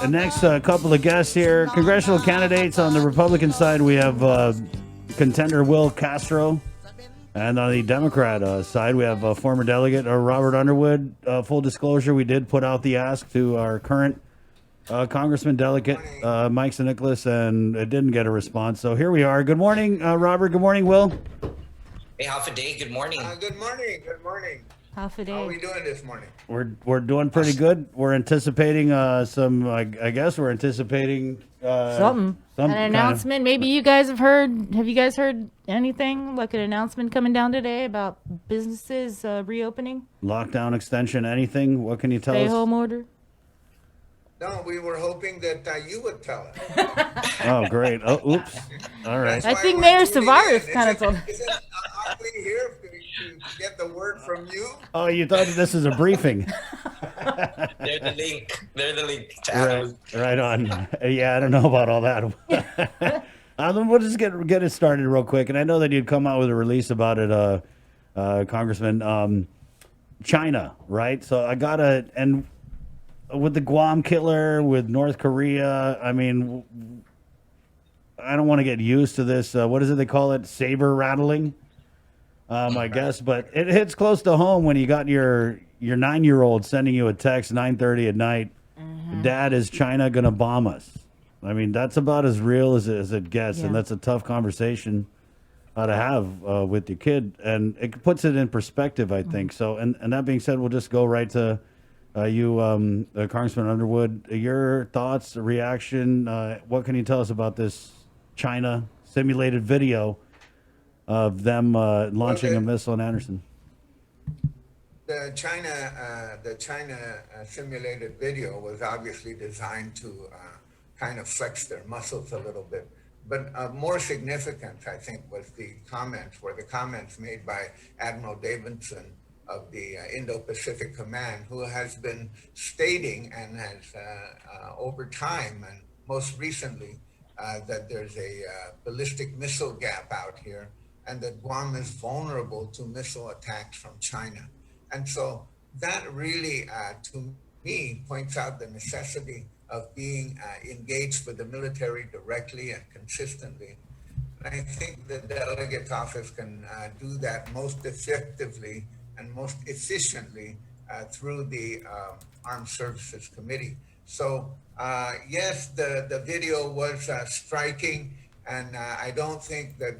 The next couple of guests here, congressional candidates on the Republican side, we have contender Will Castro. And on the Democrat side, we have former delegate Robert Underwood. Full disclosure, we did put out the ask to our current Congressman delegate, Mike San Nicolas, and it didn't get a response. So here we are. Good morning, Robert. Good morning, Will. Hey, half a day. Good morning. Good morning. Good morning. Half a day. How are we doing this morning? We're doing pretty good. We're anticipating some. I guess we're anticipating An announcement. Maybe you guys have heard. Have you guys heard anything like an announcement coming down today about businesses reopening? Lockdown extension, anything? What can you tell us? Stay home order. No, we were hoping that you would tell us. Oh, great. Oh, oops. All right. I think Mayor Savaris kind of told. Are we here to get the word from you? Oh, you thought this is a briefing. They're the link. They're the link to Underwood. Right on. Yeah, I don't know about all that. We'll just get it started real quick. And I know that you'd come out with a release about it, Congressman. China, right? So I gotta, and with the Guam killer, with North Korea, I mean, I don't want to get used to this. What is it they call it? Saber rattling, I guess. But it hits close to home when you got your 9-year-old sending you a text 9:30 at night. Dad, is China gonna bomb us? I mean, that's about as real as it gets, and that's a tough conversation to have with your kid, and it puts it in perspective, I think. So, and that being said, we'll just go right to you, Congressman Underwood. Your thoughts, reaction. What can you tell us about this China simulated video of them launching a missile in Anderson? The China simulated video was obviously designed to kind of flex their muscles a little bit. But more significant, I think, was the comments made by Admiral Davidson of the Indo-Pacific Command, who has been stating and has over time and most recently that there's a ballistic missile gap out here and that Guam is vulnerable to missile attacks from China. And so that really, to me, points out the necessity of being engaged with the military directly and consistently. And I think the delegate's office can do that most effectively and most efficiently through the Armed Services Committee. So yes, the video was striking, and I don't think that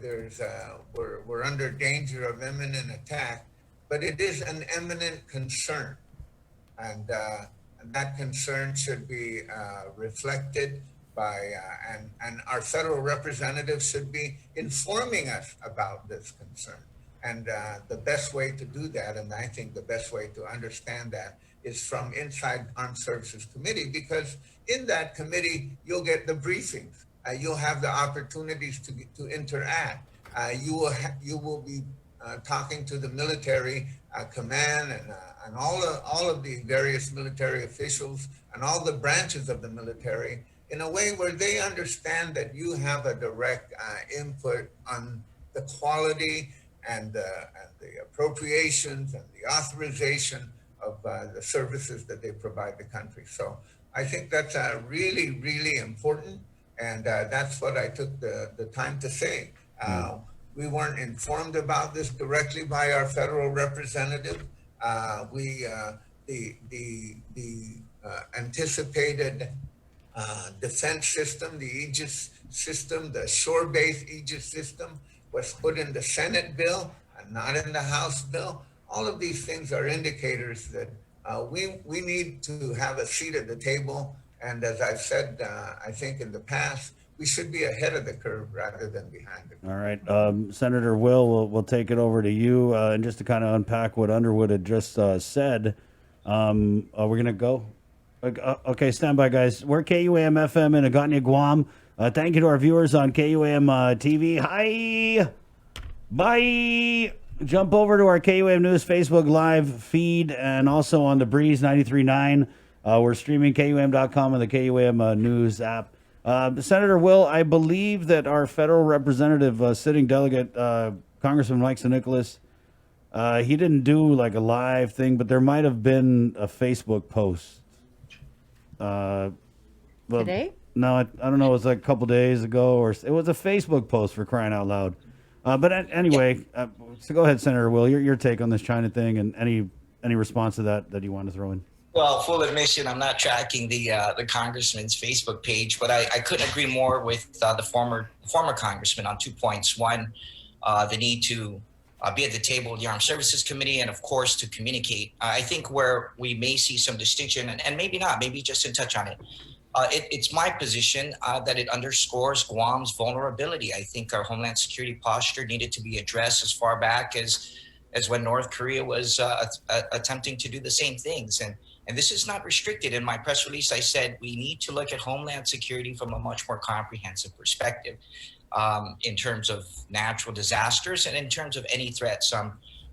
we're under danger of imminent attack, but it is an imminent concern. And that concern should be reflected by, and our federal representatives should be informing us about this concern. And the best way to do that, and I think the best way to understand that, is from inside Armed Services Committee, because in that committee, you'll get the briefings. You'll have the opportunities to interact. You will be talking to the military command and all of the various military officials and all the branches of the military in a way where they understand that you have a direct input on the quality and the appropriations and the authorization of the services that they provide the country. So I think that's really, really important. And that's what I took the time to say. We weren't informed about this directly by our federal representative. The anticipated defense system, the Aegis system, the shore-based Aegis system was put in the Senate bill and not in the House bill. All of these things are indicators that we need to have a seat at the table. And as I've said, I think in the past, we should be ahead of the curve rather than behind it. All right. Senator Will, we'll take it over to you. And just to kind of unpack what Underwood had just said, we're going to go. Okay, stand by, guys. We're KUAM FM in Agotnia, Guam. Thank you to our viewers on KUAM TV. Hi. Bye. Jump over to our KUAM News Facebook Live feed and also on the Breeze 93.9. We're streaming KUAM.com and the KUAM News app. Senator Will, I believe that our federal representative, sitting delegate, Congressman Mike San Nicolas, he didn't do like a live thing, but there might have been a Facebook post Well, Today? no, I don't know. It was like a couple days ago, or it was a Facebook post for crying out loud. Anyway, so go ahead, Senator Will. Your take on this China thing, and any response to that you want to throw in? Well, full admission, I'm not tracking the congressman's Facebook page, but I couldn't agree more with the former congressman on 2 points. One, the need to be at the table of the Armed Services Committee, and of course to communicate. I think where we may see some distinction, and maybe not, maybe just to touch on it. It's my position that it underscores Guam's vulnerability. I think our Homeland Security posture needed to be addressed as far back as when North Korea was attempting to do the same things. And this is not restricted. In my press release, I said we need to look at Homeland Security from a much more comprehensive perspective in terms of natural disasters and in terms of any threats.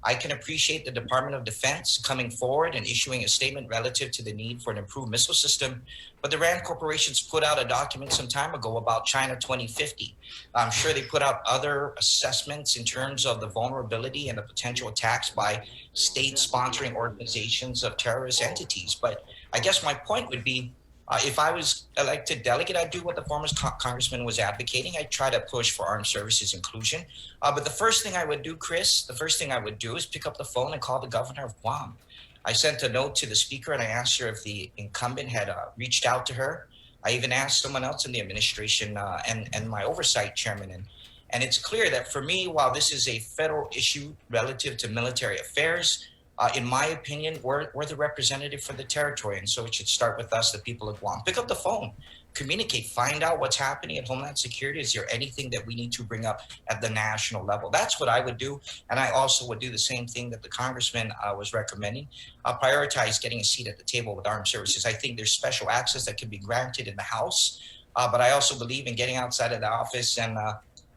I can appreciate the Department of Defense coming forward and issuing a statement relative to the need for an improved missile system. But the RAND corporations put out a document some time ago about China 2050. I'm sure they put out other assessments in terms of the vulnerability and the potential attacks by state sponsoring organizations of terrorist entities. But I guess my point would be, if I was elected delegate, I'd do what the former congressman was advocating. I'd try to push for armed services inclusion. But the first thing I would do, Chris, is pick up the phone and call the governor of Guam. I sent a note to the speaker and I asked her if the incumbent had reached out to her. I even asked someone else in the administration and my oversight chairman. And it's clear that for me, while this is a federal issue relative to military affairs, in my opinion, we're the representative for the territory. And so it should start with us, the people of Guam. Pick up the phone, communicate, find out what's happening at Homeland Security. Is there anything that we need to bring up at the national level? That's what I would do. And I also would do the same thing that the congressman was recommending. Prioritize getting a seat at the table with armed services. I think there's special access that can be granted in the House. But I also believe in getting outside of the office and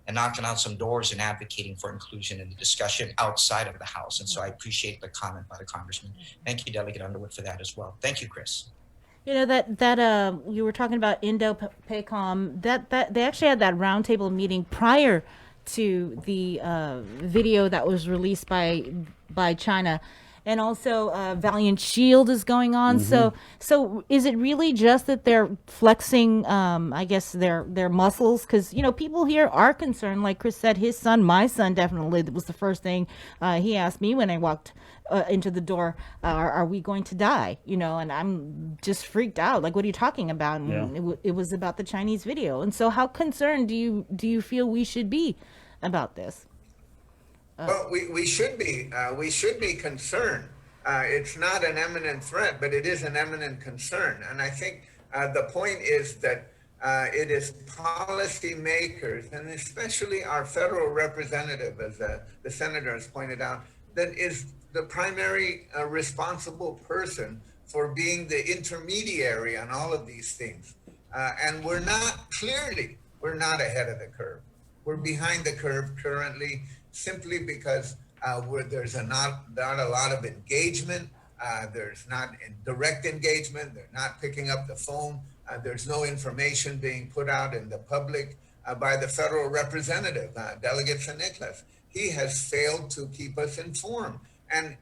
knocking on some doors and advocating for inclusion in the discussion outside of the House. And so I appreciate the comment by the congressman. Thank you, Delegate Underwood, for that as well. Thank you, Chris. You know that you were talking about Indo-PACOM. That they actually had that roundtable meeting prior to the video that was released by China. And also, Valiant Shield is going on. So is it really just that they're flexing, I guess, their muscles? Because people here are concerned. Like Chris said, his son, my son, definitely was the first thing he asked me when I walked into the door. Are we going to die? And I'm just freaked out. Like, what are you talking about? And it was about the Chinese video. And so, how concerned do you feel we should be about this? Well, we should be concerned. It's not an imminent threat, but it is an imminent concern. And I think the point is that it is policymakers, and especially our federal representative, as the senator has pointed out, that is the primary responsible person for being the intermediary on all of these things. And we're not ahead of the curve. We're behind the curve currently, simply because there's not a lot of engagement. There's not direct engagement. They're not picking up the phone. There's no information being put out in the public by the federal representative, Delegate San Nicolas. He has failed to keep us informed. And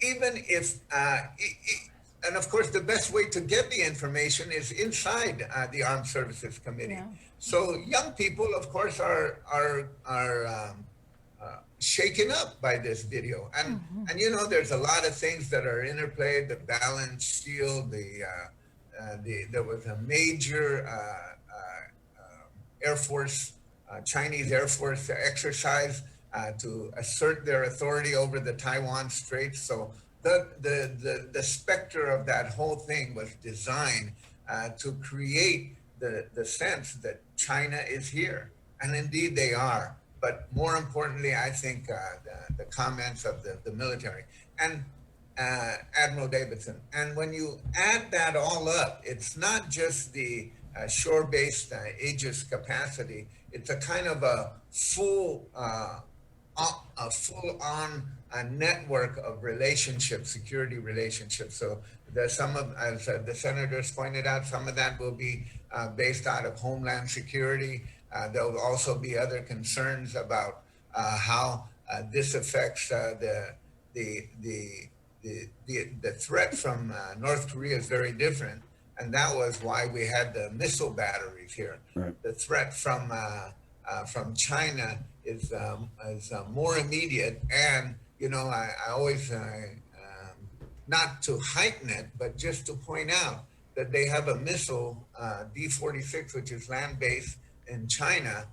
even if, and of course, the best way to get the information is inside the Armed Services Committee. Yeah. So young people, of course, are shaken up by this video, and there's a lot of things that are interplayed. The balance shield, there was a major Air Force, Chinese Air Force exercise to assert their authority over the Taiwan Straits. So the specter of that whole thing was designed to create the sense that China is here, and indeed they are. But more importantly, I think the comments of the military and Admiral Davidson. And when you add that all up, it's not just the shore-based Aegis capacity. It's a kind of a full-on network of relationships, security relationships. So as the senators pointed out, some of that will be based out of Homeland Security. There will also be other concerns about how this affects the threat from North Korea is very different. And that was why we had the missile batteries here. Right. The threat from China is more immediate, and I always not to heighten it, but just to point out that they have a missile D-46, which is land-based in China,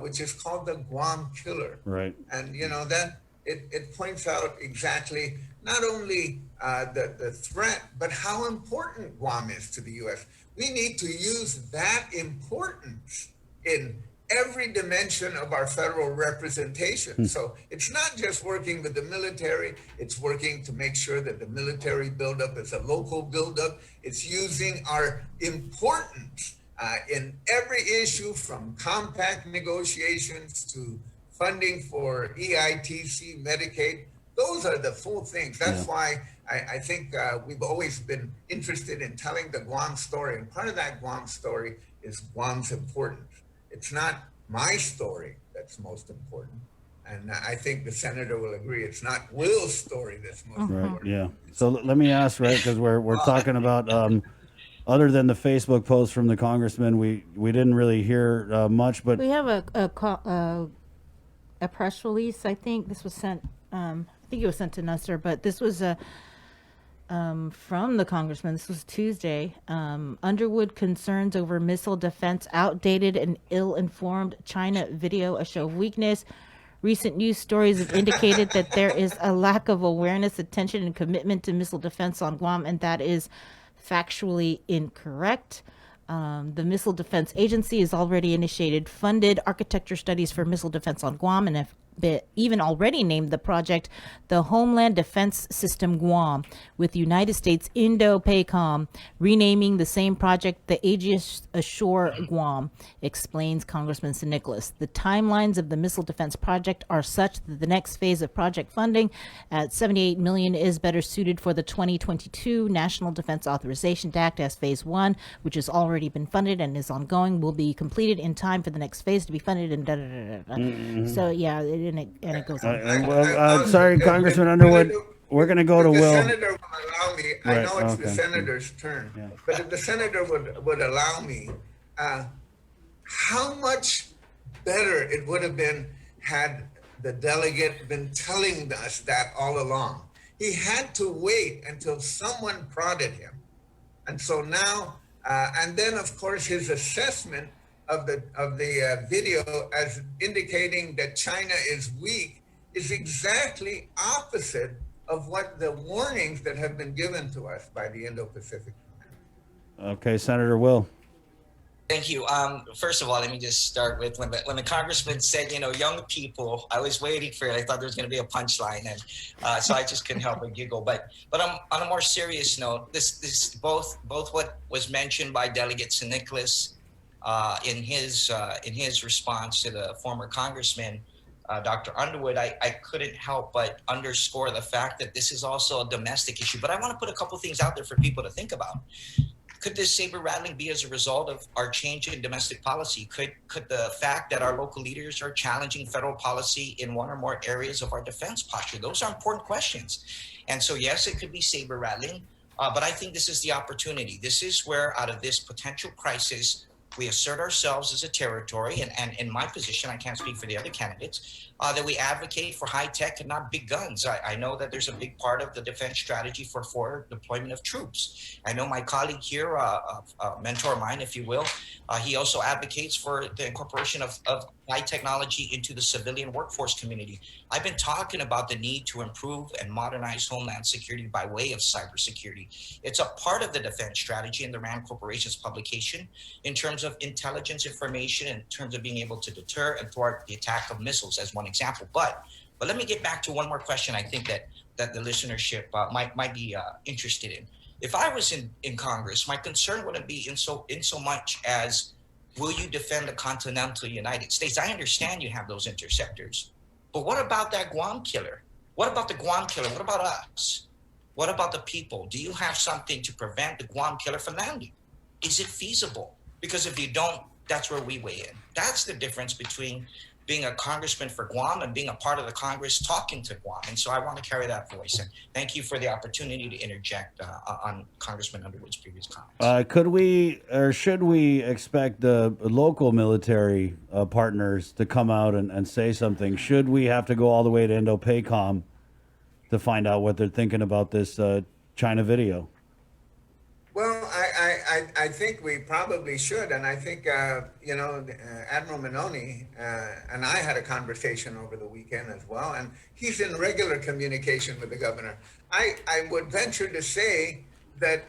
which is called the Guam Killer. Right. And that it points out exactly not only the threat, but how important Guam is to the U.S. We need to use that importance in every dimension of our federal representation. So it's not just working with the military, it's working to make sure that the military buildup is a local buildup. It's using our importance in every issue, from compact negotiations to funding for EITC, Medicaid. Those are the full things. That's why I think we've always been interested in telling the Guam story. And part of that Guam story is Guam's importance. It's not my story that's most important. And I think the senator will agree. It's not Will's story that's most important. Right. Yeah. So let me ask, right, because we're talking about other than the Facebook post from the congressman, we didn't really hear much, but We have a press release. I think this was sent. I think it was sent to Nestor, but this was from the congressman. This was Tuesday. Underwood concerns over missile defense, outdated and ill-informed China video, a show of weakness. Recent news stories have indicated that there is a lack of awareness, attention, and commitment to missile defense on Guam, and that is factually incorrect. The Missile Defense Agency has already initiated funded architecture studies for missile defense on Guam, and have even already named the project the Homeland Defense System Guam, with United States Indo-PACOM renaming the same project the Aegis Ashore Guam, explains Congressman San Nicolas. The timelines of the missile defense project are such that the next phase of project funding at $78 million is better suited for the 2022 National Defense Authorization Act, as phase 1, which has already been funded and is ongoing, will be completed in time for the next phase to be funded, and da da da da. So yeah, and it goes on. sorry, Congressman Underwood, we're going to go to If the Will. senator would allow me, I Right, know it's the okay. senator's turn, but if the senator would allow me, how much better it would have been had the delegate been telling us that all along. He had to wait until someone prodded him. And so now, and then of course his assessment of the video as indicating that China is weak is exactly opposite of what the warnings that have been given to us by the Indo-Pacific Command. Okay, Senator Will. Thank you. First of all, let me just start with when the congressman said, young people. I was waiting for it. I thought there was going to be a punchline, and so I just couldn't help but giggle. But on a more serious note, this both what was mentioned by Delegate San Nicolas in his response to the former congressman, Dr. Underwood, I couldn't help but underscore the fact that this is also a domestic issue. But I want to put a couple things out there for people to think about. Could this saber rattling be as a result of our change in domestic policy? Could the fact that our local leaders are challenging federal policy in one or more areas of our defense posture? Those are important questions. And so, yes, it could be saber rattling, but I think this is the opportunity. This is where, out of this potential crisis, we assert ourselves as a territory, and in my position, I can't speak for the other candidates, that we advocate for high tech and not big guns. I know that there's a big part of the defense strategy for forward deployment of troops. I know my colleague here, a mentor of mine, if you will, he also advocates for the incorporation of high technology into the civilian workforce community. I've been talking about the need to improve and modernize homeland security by way of cybersecurity. It's a part of the defense strategy in the RAND Corporation's publication in terms of intelligence information, in terms of being able to deter and thwart the attack of missiles, as one example. But let me get back to one more question I think that the listenership might be interested in. If I was in Congress, my concern wouldn't be in so much as, will you defend the continental United States? I understand you have those interceptors, but what about that Guam killer? What about the Guam killer? What about us? What about the people? Do you have something to prevent the Guam killer from landing? Is it feasible? Because if you don't, that's where we weigh in. That's the difference between being a congressman for Guam and being a part of the Congress talking to Guam. And so I want to carry that voice. And thank you for the opportunity to interject on Congressman Underwood's previous comments. Could we or should we expect the local military partners to come out and say something? Should we have to go all the way to Indo-PACOM to find out what they're thinking about this China video? Well, I think we probably should. And I think, Admiral Minoni and I had a conversation over the weekend as well. And he's in regular communication with the governor. I would venture to say that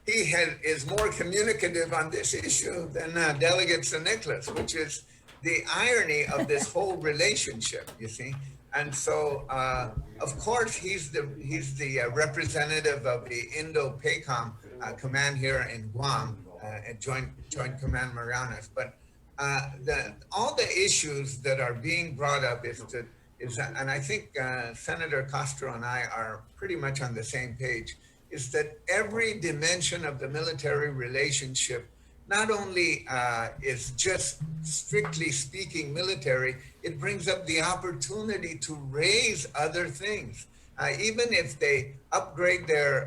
he is more communicative on this issue than Delegate San Nicolas, which is the irony of this whole relationship, you see. And so, of course, he's the representative of the Indo-PACOM command here in Guam, at Joint Command Marianas. But all the issues that are being brought up and I think Senator Castro and I are pretty much on the same page, is that every dimension of the military relationship not only is just strictly speaking military, it brings up the opportunity to raise other things. Even if they upgrade their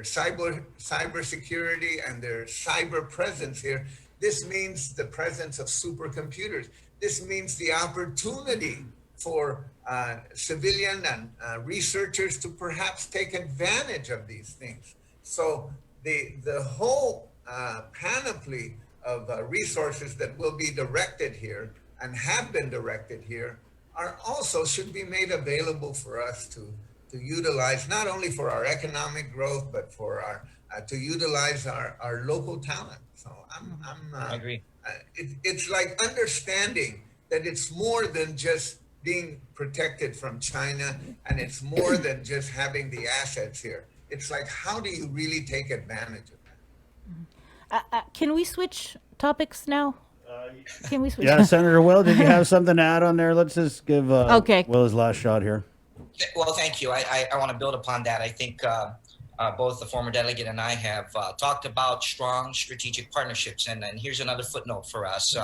cyber security and their cyber presence here, this means the presence of supercomputers. This means the opportunity for civilian and researchers to perhaps take advantage of these things. So the whole panoply of resources that will be directed here and have been directed here should be made available for us to utilize, not only for our economic growth, but for to utilize our local talent. So I agree. It's like understanding that it's more than just being protected from China, and it's more than just having the assets here. It's like, how do you really take advantage of that? Can we switch topics now? Can we switch? Yeah, Senator Will, did you have something to add on there? Let's just give Will his last shot here. Well, thank you. I want to build upon that. I think both the former delegate and I have talked about strong strategic partnerships. And here's another footnote for us.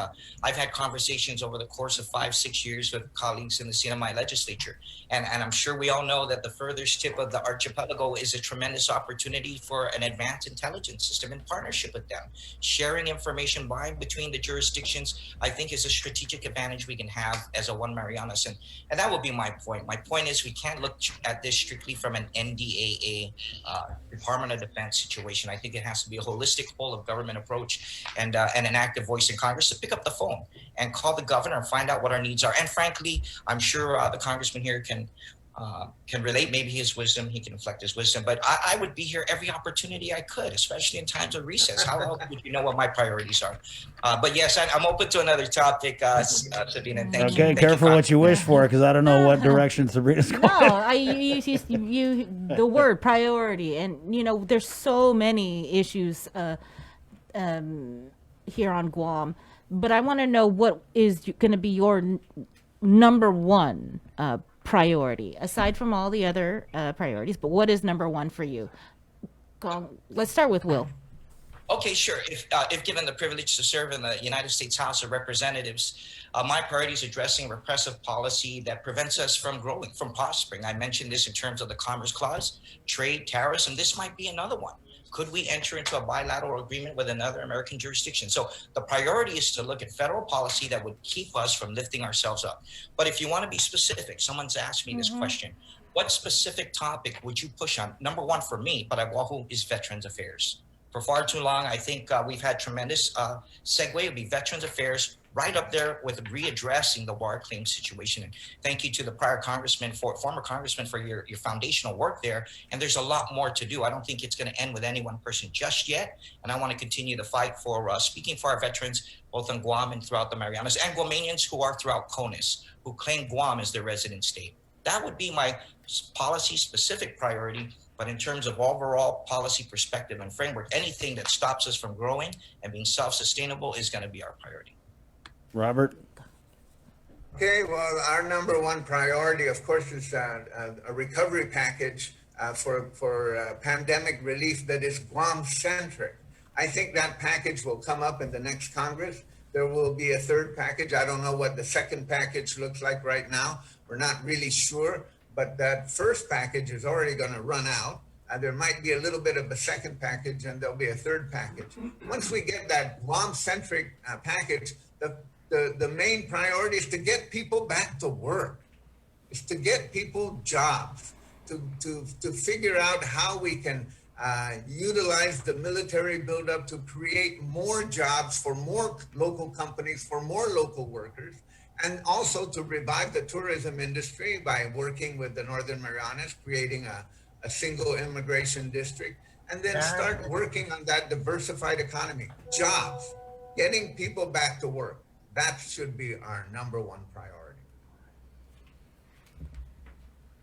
I've had conversations over the course of 5-6 years with colleagues in the CNMI legislature. And I'm sure we all know that the furthest tip of the archipelago is a tremendous opportunity for an advanced intelligence system in partnership with them. Sharing information between the jurisdictions, I think, is a strategic advantage we can have as a One Marianas. And that will be my point. My point is we can't look at this strictly from an NDAA Department of Defense situation. I think it has to be a holistic whole of government approach and an active voice in Congress to pick up the phone and call the governor and find out what our needs are. And frankly, I'm sure the congressman here can relate maybe his wisdom. He can reflect his wisdom. But I would be here every opportunity I could, especially in times of recess. How else would you know what my priorities are? But yes, I'm open to another topic, Sabina. Thank you. Okay, careful what you wish for, because I don't know what direction Sabrina's going. No, you the word priority, and there's so many issues here on Guam, but I want to know what is going to be your number one priority, aside from all the other priorities. But what is number one for you? Let's start with Will. Okay, sure. If given the privilege to serve in the United States House of Representatives, my priority is addressing repressive policy that prevents us from growing, from prospering. I mentioned this in terms of the Commerce Clause, trade, tariffs, and this might be another one. Could we enter into a bilateral agreement with another American jurisdiction? So the priority is to look at federal policy that would keep us from lifting ourselves up. But if you want to be specific, someone's asked me this question. What specific topic would you push on? Number one for me, but Wahoo, is Veterans Affairs. For far too long, I think we've had tremendous segue. It would be Veterans Affairs, right up there with readdressing the war claim situation. And thank you to the former congressman for your foundational work there. And there's a lot more to do. I don't think it's going to end with any one person just yet. And I want to continue the fight for speaking for our veterans, both in Guam and throughout the Marianas, and Guamanians who are throughout CONUS, who claim Guam as their resident state. That would be my policy-specific priority. But in terms of overall policy perspective and framework, anything that stops us from growing and being self-sustainable is going to be our priority. Robert? Okay, well, our number one priority, of course, is a recovery package for pandemic relief that is Guam-centric. I think that package will come up in the next Congress. There will be a third package. I don't know what the second package looks like right now. We're not really sure, but that first package is already going to run out. There might be a little bit of a second package, and there'll be a third package. Once we get that Guam-centric package, the main priority is to get people back to work. Is to get people jobs, to figure out how we can utilize the military buildup to create more jobs for more local companies, for more local workers, and also to revive the tourism industry by working with the Northern Marianas, creating a single immigration district, and then start working on that diversified economy, jobs, getting people back to work. That should be our number one priority.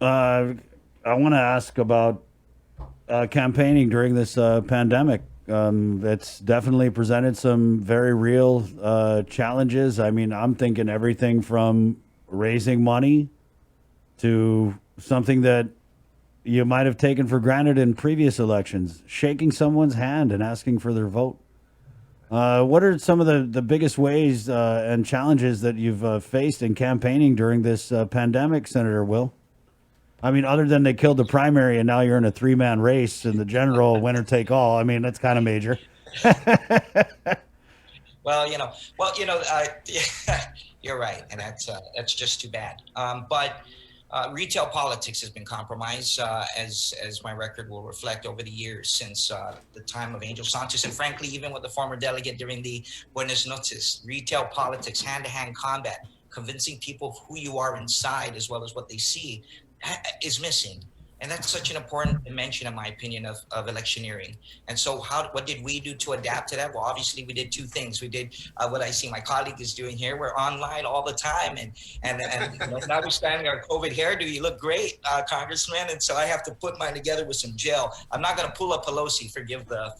I want to ask about campaigning during this pandemic. It's definitely presented some very real challenges. I mean, I'm thinking everything from raising money to something that you might have taken for granted in previous elections, shaking someone's hand and asking for their vote. What are some of the biggest ways and challenges that you've faced in campaigning during this pandemic, Senator Will? I mean, other than they killed the primary and now you're in a 3-man race and the general winner take all. I mean, that's kind of major. Well, you're right, and that's just too bad. But retail politics has been compromised, as my record will reflect over the years since the time of Angel Sanchez, and frankly, even with the former delegate during the Buenos Noches. Retail politics, hand-to-hand combat, convincing people of who you are inside as well as what they see, is missing. And that's such an important dimension, in my opinion, of electioneering. And so what did we do to adapt to that? Well, obviously, we did two things. We did what I see my colleague is doing here. We're online all the time. And notwithstanding our COVID hairdo, you look great, Congressman. And so I have to put mine together with some gel. I'm not going to pull up Pelosi, forgive the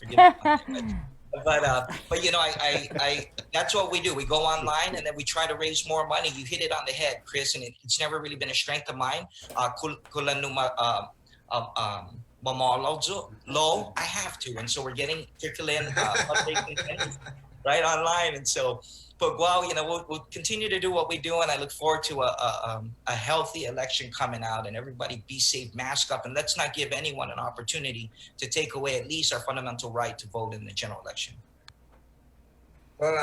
but I that's what we do. We go online and then we try to raise more money. You hit it on the head, Chris, and it's never really been a strength of mine. Low, I have to, and so we're getting circulating updates right online, and so. But we'll continue to do what we do, and I look forward to a healthy election coming out, and everybody be safe, mask up, and let's not give anyone an opportunity to take away at least our fundamental right to vote in the general election. Well,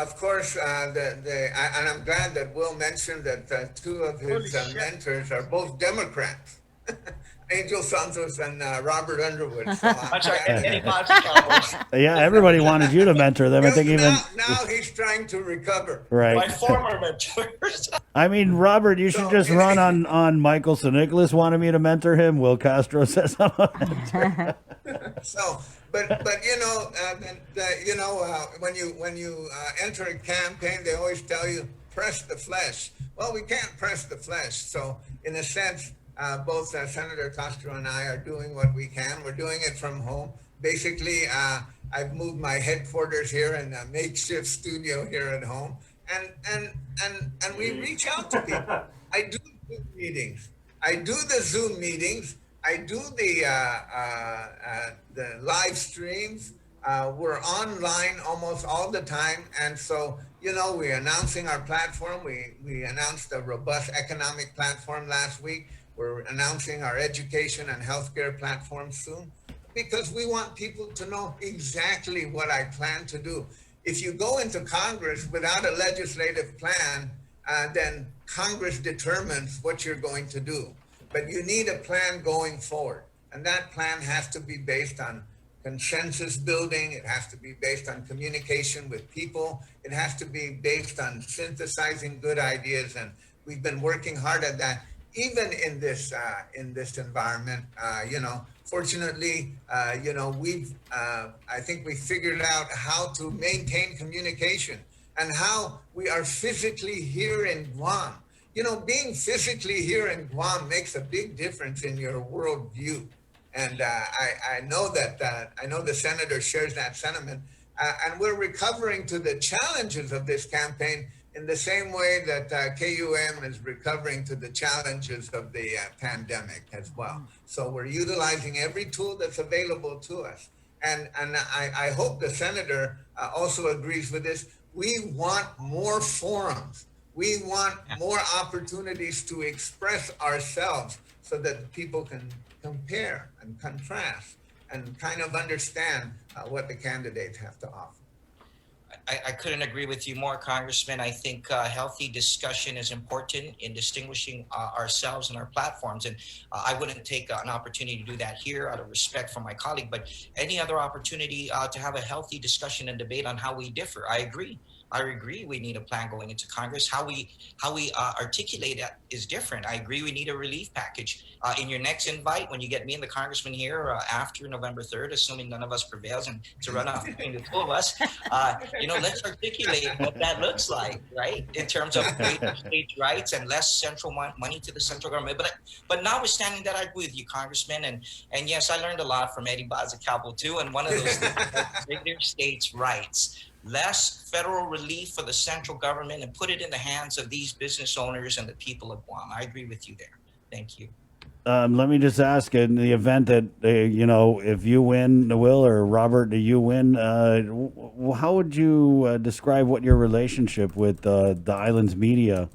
of course, and I'm glad that Will mentioned that two of his mentors are both Democrats. Angel Santos and Robert Underwood. So yeah, everybody wanted you to mentor them. I think now he's trying to recover. Right. My former mentors. I mean, Robert, you should just run on Michael San Nicolas wanted me to mentor him. Will Castro says I'm a mentor. So, but when you enter a campaign, they always tell you press the flesh. Well, we can't press the flesh. So, in a sense. Both Senator Castro and I are doing what we can. We're doing it from home. Basically, I've moved my headquarters here in a makeshift studio here at home, and we reach out to people. I do Zoom meetings. I do the Zoom meetings. I do the live streams. We're online almost all the time, and so we're announcing our platform. We announced a robust economic platform last week. We're announcing our education and healthcare platform soon because we want people to know exactly what I plan to do. If you go into Congress without a legislative plan, then Congress determines what you're going to do. But you need a plan going forward. And that plan has to be based on consensus building. It has to be based on communication with people. It has to be based on synthesizing good ideas. And we've been working hard at that. Even in this environment, fortunately, I think we figured out how to maintain communication and how we are physically here in Guam. Being physically here in Guam makes a big difference in your worldview. And I know that I know the senator shares that sentiment. And we're recovering to the challenges of this campaign in the same way that KUM is recovering to the challenges of the pandemic as well. So we're utilizing every tool that's available to us. And I hope the senator also agrees with this. We want more forums. We want more opportunities to express ourselves so that people can compare and contrast and kind of understand what the candidates have to offer. I couldn't agree with you more, Congressman. I think healthy discussion is important in distinguishing ourselves and our platforms. And I wouldn't take an opportunity to do that here out of respect for my colleague, but any other opportunity to have a healthy discussion and debate on how we differ. I agree. We need a plan going into Congress. How we articulate it is different. I agree. We need a relief package. In your next invite, when you get me and the congressman here after November 3rd, assuming none of us prevails and it's a runoff between the two of us, let's articulate what that looks like, right? In terms of greater state rights and less central money to the central government. But notwithstanding that, I agree with you, Congressman. And yes, I learned a lot from Eddie Bazacalvo too. And one of those things, greater states' rights. Less federal relief for the central government and put it in the hands of these business owners and the people of Guam. I agree with you there. Thank you. Let me just ask, in the event that, if you win, Will or Robert, do you win, how would you describe what your relationship with the island's media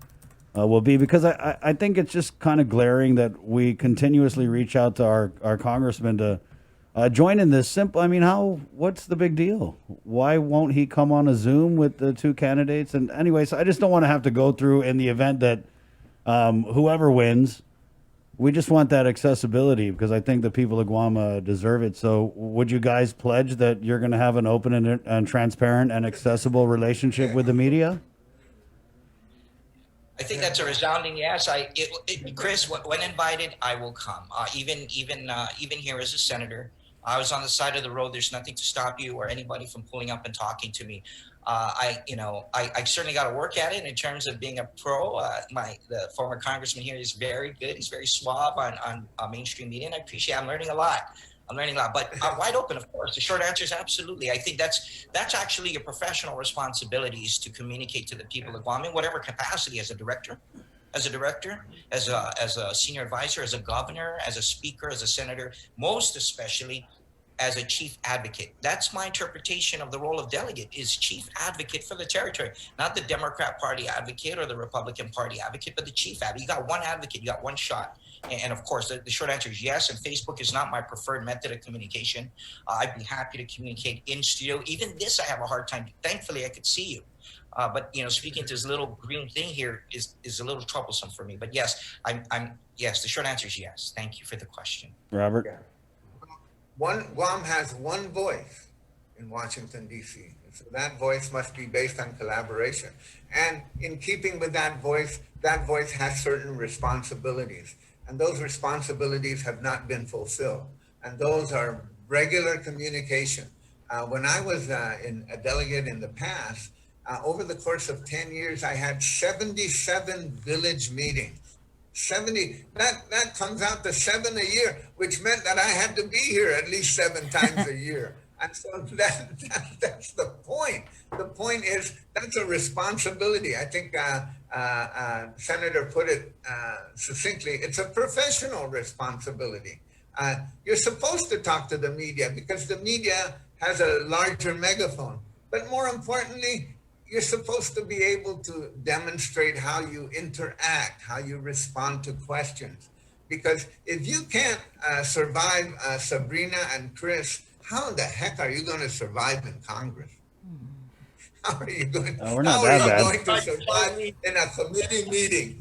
will be? Because I think it's just kind of glaring that we continuously reach out to our congressman to join in this simple. I mean, what's the big deal? Why won't he come on a Zoom with the two candidates? And anyways, I just don't want to have to go through in the event that whoever wins. We just want that accessibility because I think the people of Guam deserve it. So would you guys pledge that you're going to have an open and transparent and accessible relationship with the media? I think that's a resounding yes. Chris, when invited, I will come. Even here as a senator, I was on the side of the road. There's nothing to stop you or anybody from pulling up and talking to me. I certainly got to work at it in terms of being a pro. The former congressman here is very good. He's very suave on mainstream media, and I appreciate it. I'm learning a lot, but I'm wide open, of course. The short answer is absolutely. I think that's actually your professional responsibility is to communicate to the people of Guam in whatever capacity, as a director, as a senior advisor, as a governor, as a speaker, as a senator, most especially as a chief advocate. That's my interpretation of the role of delegate, is chief advocate for the territory, not the Democrat Party advocate or the Republican Party advocate, but the chief advocate. You got one advocate, you got one shot. And of course, the short answer is yes. And Facebook is not my preferred method of communication. I'd be happy to communicate in studio. Even this, I have a hard time. Thankfully, I could see you. But speaking to this little green thing here is a little troublesome for me. But yes, yes. The short answer is yes. Thank you for the question, Robert. Yeah. Guam has one voice in Washington, D.C. So that voice must be based on collaboration. And in keeping with that voice has certain responsibilities. And those responsibilities have not been fulfilled. And those are regular communication. When I was a delegate in the past, over the course of 10 years, I had 77 village meetings. 70, that comes out to 7 a year, which meant that I had to be here at least 7 times a year. And so that's the point. The point is that's a responsibility. I think Senator put it succinctly. It's a professional responsibility. You're supposed to talk to the media because the media has a larger megaphone. But more importantly, you're supposed to be able to demonstrate how you interact, how you respond to questions. Because if you can't survive Sabrina and Chris, how the heck are you going to survive in Congress? How are you going, we're not that bad. Going to survive in a committee meeting?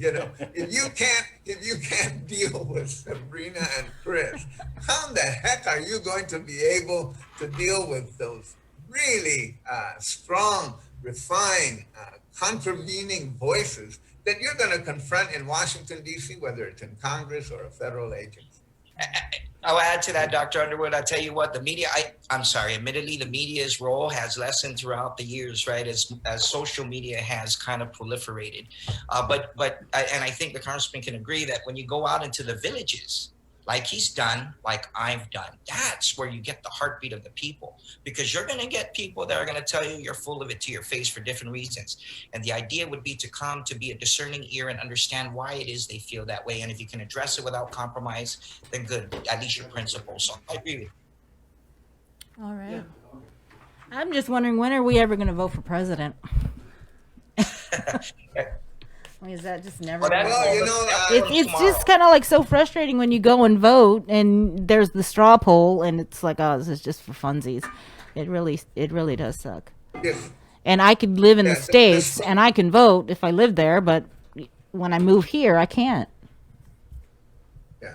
If you can't deal with Sabrina and Chris, how the heck are you going to be able to deal with those really strong, refined, contravening voices that you're going to confront in Washington, D.C., whether it's in Congress or a federal agency? I'll add to that, Dr. Underwood. I'll tell you what, the media, I'm sorry, admittedly, the media's role has lessened throughout the years, right, as social media has kind of proliferated. But I think the congressman can agree that when you go out into the villages, like he's done, like I've done, that's where you get the heartbeat of the people, because you're going to get people that are going to tell you you're full of it to your face for different reasons. And the idea would be to come to be a discerning ear and understand why it is they feel that way. And if you can address it without compromise, then good, at least your principles. So I agree with you. All right. Yeah. I'm just wondering, when are we ever going to vote for president? I mean, is that just never? Well, that Well, you form- know, that It's forms it's tomorrow. just kind of like so frustrating when you go and vote and there's the straw poll and it's like, oh, this is just for funsies. It really does suck. yes, And I could live in the yeah, States and I can vote if I live there, but when I move here, I can't. yeah.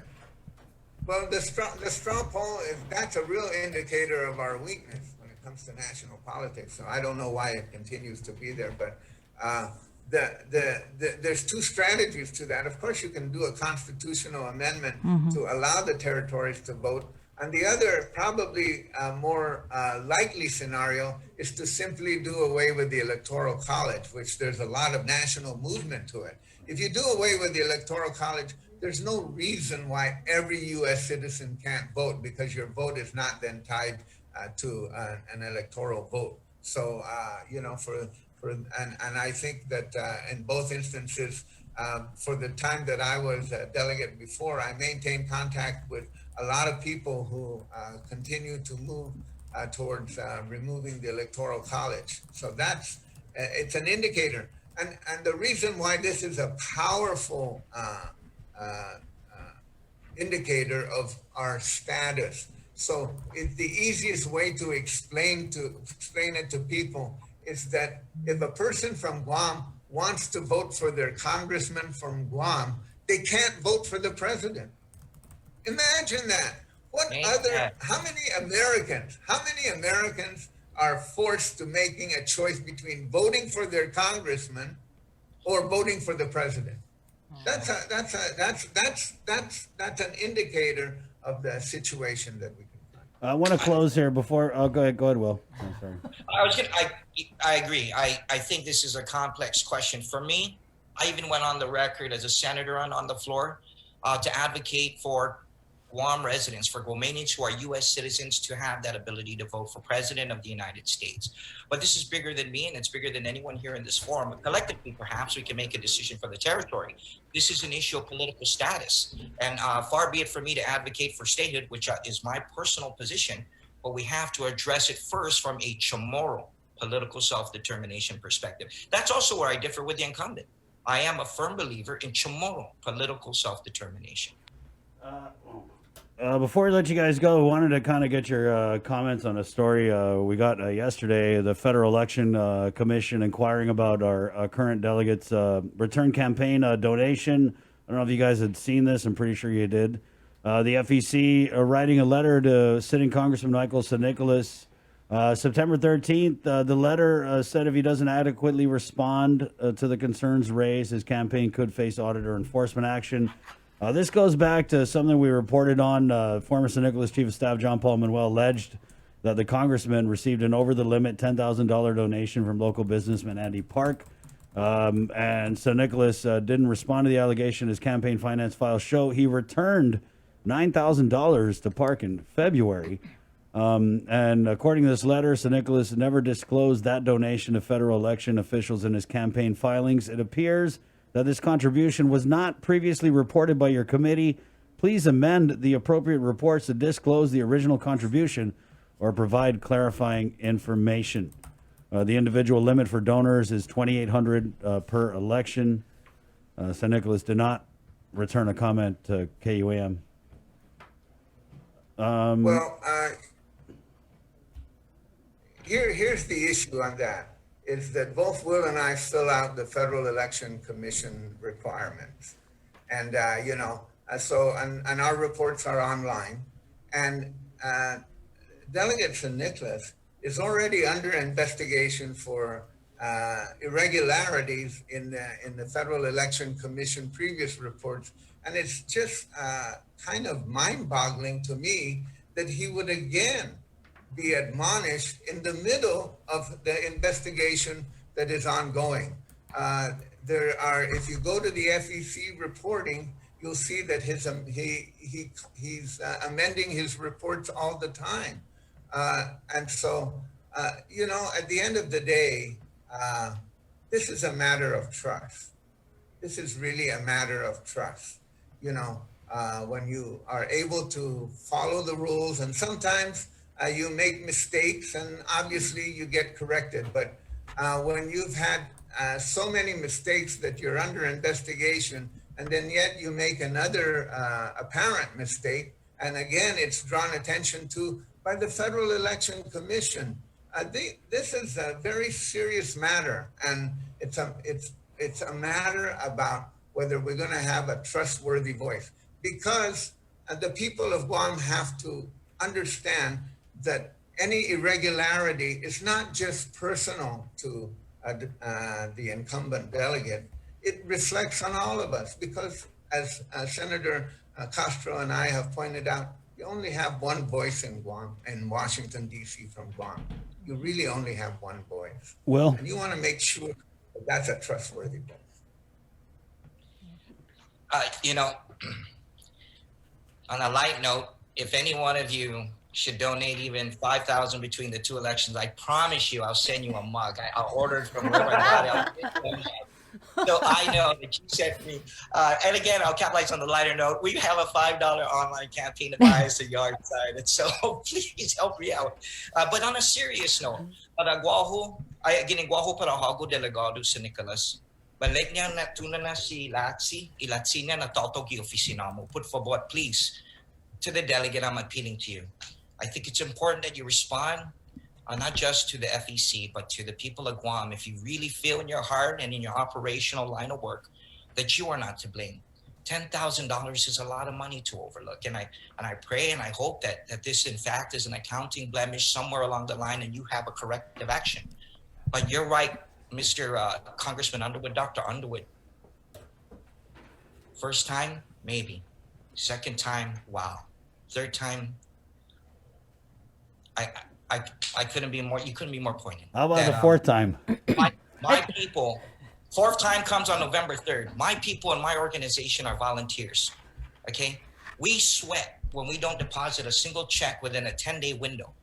Well, the straw poll that's a real indicator of our weakness when it comes to national politics. So I don't know why it continues to be there, but there's two strategies to that. Of course, you can do a constitutional amendment to allow the territories to vote. And the other, probably more likely scenario is to simply do away with the Electoral College, which there's a lot of national movement to it. If you do away with the Electoral College, there's no reason why every U.S. citizen can't vote, because your vote is not then tied to an electoral vote. So, and I think that in both instances, for the time that I was a delegate before, I maintained contact with a lot of people who continue to move towards removing the Electoral College. So it's an indicator. And the reason why this is a powerful indicator of our status. So it's the easiest way to explain it to people is that if a person from Guam wants to vote for their congressman from Guam, they can't vote for the president. Imagine that. How many Americans are forced to making a choice between voting for their congressman or voting for the president? That's an indicator of the situation that we can find. I want to close here before. Oh, go ahead, Will. I'm sorry. I agree. I think this is a complex question. For me, I even went on the record as a senator on the floor to advocate for Guam residents, for Guamanians who are U.S. citizens, to have that ability to vote for president of the United States. But this is bigger than me, and it's bigger than anyone here in this forum. Collectively, perhaps we can make a decision for the territory. This is an issue of political status, and far be it for me to advocate for statehood, which is my personal position, but we have to address it first from a Chamorro political self-determination perspective. That's also where I differ with the incumbent. I am a firm believer in Chamorro political self-determination. Before we let you guys go, I wanted to kind of get your comments on a story we got yesterday. The Federal Election Commission inquiring about our current delegates' return campaign donation. I don't know if you guys had seen this. I'm pretty sure you did. The FEC writing a letter to sitting Congressman San Nicolas September 13th. The letter said if he doesn't adequately respond to the concerns raised, his campaign could face audit or enforcement action. This goes back to something we reported on. Former San Nicolas Chief of Staff John Paul Manuel alleged that the congressman received an over-the-limit $10,000 donation from local businessman Andy Park. And San Nicolas didn't respond to the allegation. His campaign finance files show he returned $9,000 to Park in February. And according to this letter, San Nicolas never disclosed that donation to federal election officials in his campaign filings. It appears that this contribution was not previously reported by your committee. Please amend the appropriate reports to disclose the original contribution or provide clarifying information. The individual limit for donors is $2,800 per election. San Nicolas did not return a comment to KUAM. Here's the issue on that. Is that both Will and I fill out the Federal Election Commission requirements. And, so our reports are online. And Delegate San Nicolas is already under investigation for irregularities in the Federal Election Commission previous reports. And it's just kind of mind-boggling to me that he would again be admonished in the middle of the investigation that is ongoing. If you go to the FEC reporting, you'll see that he's amending his reports all the time. And so, at the end of the day, this is a matter of trust. This is really a matter of trust. When you are able to follow the rules, and sometimes you make mistakes and obviously you get corrected. But when you've had so many mistakes that you're under investigation, and then yet you make another apparent mistake, and again it's drawn attention to by the Federal Election Commission. This is a very serious matter, and it's a matter about whether we're going to have a trustworthy voice, because the people of Guam have to understand that any irregularity is not just personal to the incumbent delegate. It reflects on all of us, because as Senator Castro and I have pointed out, you only have one voice in Guam, in Washington, D.C. from Guam. You really only have one voice. Well, And you want to make sure that that's a trustworthy voice. You know, on a light note, if any one of you should donate even $5,000 between the two elections, I promise you I'll send you a mug. I'll order it from wherever I got it. So I know that you sent me. And again, I'll capitalize on the lighter note. We have a $5 online campaign to buy us a yard sign. And so please help me out. But on a serious note, para Guaho, ay ginigwaho para hago delegado San Nicolas. Balik niya na tuna na si Ilatsi niya na tatog yung opisina mo. Put forward, please, to the delegate, I'm appealing to you. I think it's important that you respond, not just to the FEC, but to the people of Guam. If you really feel in your heart and in your operational line of work that you are not to blame, $10,000 is a lot of money to overlook. And I pray and I hope that this, in fact, is an accounting blemish somewhere along the line and you have a corrective action. But you're right, Mr. Congressman Underwood, Dr. Underwood. First time, maybe. Second time, wow. Third time, I couldn't be more. You couldn't be more poignant. how about the fourth time? My people. Fourth time comes on November 3rd. My people and my organization are volunteers. Okay, we sweat when we don't deposit a single check within a 10-day window.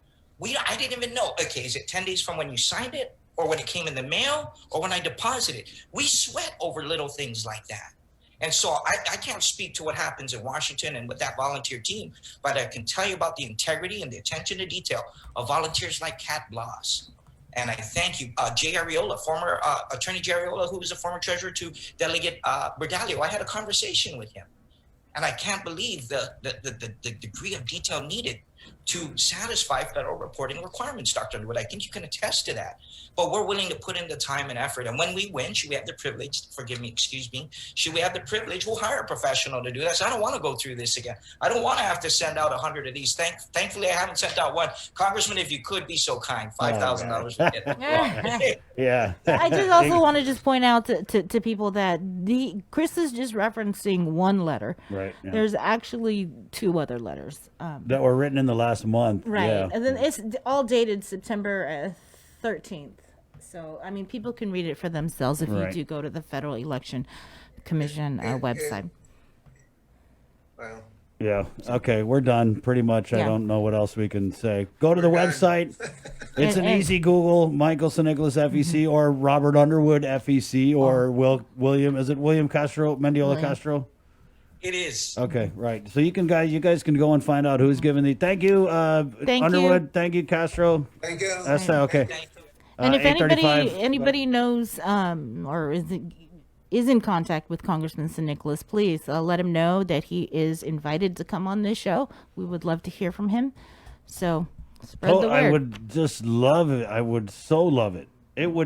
I didn't even know. Okay, is it 10 days from when you signed it, or when it came in the mail, or when I deposited? We sweat over little things like that. And so I can't speak to what happens in Washington and with that volunteer team, but I can tell you about the integrity and the attention to detail of volunteers like Kat Bloss. And I thank you, Jay Ariola, former Attorney Jay Ariola, who was a former treasurer to Delegate Berdalio. I had a conversation with him, and I can't believe the degree of detail needed to satisfy federal reporting requirements, Dr. Underwood. I think you can attest to that. But we're willing to put in the time and effort. And when we win, should we have the privilege, should we have the privilege, we'll hire a professional to do that. So I don't want to go through this again. I don't want to have to send out 100 of these. Thankfully, I haven't sent out one. Congressman, if you could be so kind, $5,000. Yeah. I just also want to just point out to people that Chris is just referencing one letter. Right. Yeah. There's actually two other letters. That were written in the last month. Right. Yeah. And then it's all dated September 13th. So, I mean, people can read it for themselves if Right. you do go to the Federal Election Commission website. Well, Yeah. Okay. We're done. Pretty much. I Yeah. don't know what else we can say. Go to the We're done. website. It's an And- easy Google, Michael San Nicolas FEC or Robert Underwood FEC or William. Is it William Castro, Mendiola William. Castro? It is. Okay. Right. So you guys can go and find out who's giving the. Thank you, Thank Underwood. you. Thank you, Castro. thank you. That's okay. Thank you. And if 8:35. anybody knows or is in contact with Congressman San Nicolas, please let him know that he is invited to come on this show. We would love to hear from him. So spread the word. I would just love it. I would so love it. It would.